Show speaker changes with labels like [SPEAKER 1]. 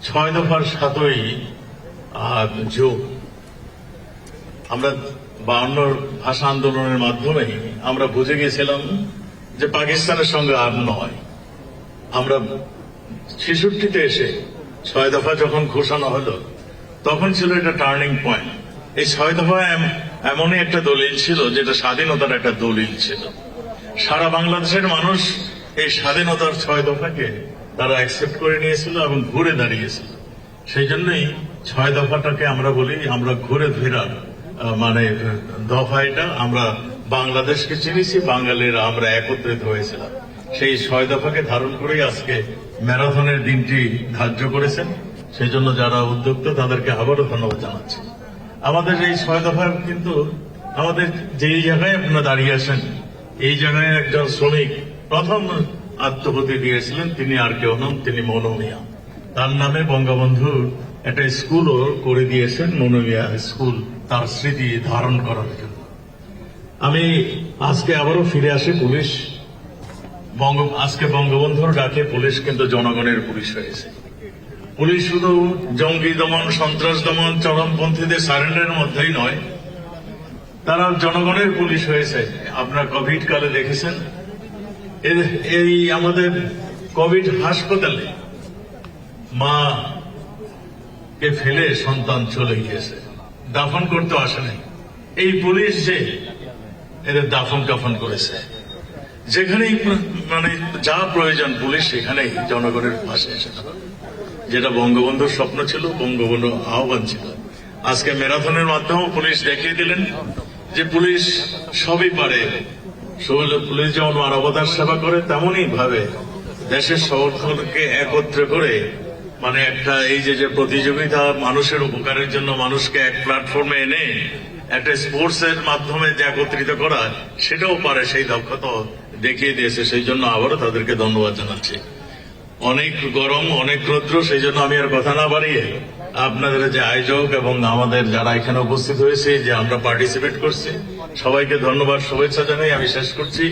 [SPEAKER 1] 6 দফার 7ই জুন আমরা 52 ভাষা আন্দোলনের মাধ্যমে আমরা বুঝে গেছিলাম যে পাকিস্তানের সঙ্গে আর নয়। আমরা 66তে এসে 6 দফা যখন ঘোষণা হলো তখন ছিল এটা টার্নিং পয়েন্ট। এই 6 দফা এমনই একটা দলিল ছিল যেটা স্বাধীনতার একটা দলিল ছিল। সারা বাংলাদেশের মানুষ এই স্বাধীনতার 6 দফাকে তারা অ্যাকসেপ্ট করে নিয়েছিল এবং ঘুরে দাঁড়িয়েছিল। সেই জন্যই 6 দফাটাকে আমরা বলি আমরা ঘুরে ফেরার মানে দফা। এটা আমরা বাংলাদেশকে চিনেছি, বাঙালিরা আমরা একত্রিত হয়েছিলাম। সেই 6 দফাকে ধারণ করেই আজকে ম্যারাথনের দিনটি ধার্য করেছেন। সেই জন্য যারা উদ্যোক্তা তাদেরকে আবারও ধন্যবাদ জানাচ্ছি। আমাদের এই 6 দফার কিন্তু আমাদের যেই জায়গায় আপনারা দাঁড়িয়ে আছেন এই জায়গায় একজন শ্রমিক প্রথম আত্মহতি দিয়েছিলেন, তিনি আর কেউ নন, তিনি মনু মিয়া। তার নামে বঙ্গবন্ধু একটা স্কুলও করে দিয়েছেন, মনু মিয়া স্কুল, তার স্মৃতি ধারণ করার জন্য। আমি আজকে আবারও ফিরে আসি পুলিশ। আজকে বঙ্গবন্ধুর ডাকে পুলিশ কিন্তু জনগণের পুলিশ হয়েছে। পুলিশ শুধু জঙ্গি দমন, সন্ত্রাস দমন, চরমপন্থীদের সারেন্ডারের মধ্যেই নয়, তারা জনগণের পুলিশ হয়েছে। আপনারা কোভিড কালে দেখেছেন এই আমাদের কোভিড হাসপাতালে মা কে ফেলে সন্তান চলে গিয়েছে, দাফন করতে আসে নাই। এই পুলিশ যে এদের দাফন কাফন করেছে। যেখানেই মানে যা প্রয়োজন পুলিশ সেখানেই জনগণের পাশে এসে দাঁড়াবে। যেটা বঙ্গবন্ধুর স্বপ্ন ছিল, বঙ্গবন্ধুর আহ্বান ছিল। আজকে ম্যারাথনের মাধ্যমেও পুলিশ দেখিয়ে দিলেন যে পুলিশ সবই পারে। পুলিশ যেমন মানবতার সেবা করে তেমনই ভাবে দেশের সকলকে একত্রে করে মানে একটা এই যে প্রতিযোগিতা, মানুষের উপকারের জন্য মানুষকে এক প্ল্যাটফর্মে এনে একটা স্পোর্টস এর মাধ্যমে যে একত্রিত করা, সেটাও পারে, সেই দক্ষতা দেখিয়ে দিয়েছে। সেই জন্য আবারও তাদেরকে ধন্যবাদ জানাচ্ছি। অনেক গরম, অনেক রৌদ্র, সেই জন্য আমি আর কথা না বাড়িয়ে আপনাদের যে আয়োজক এবং আমাদের যারা এখানে উপস্থিত হয়েছে, যে আমরা পার্টিসিপেট করছি, সবাইকে ধন্যবাদ, শুভেচ্ছা জানাই আমি শেষ করছি।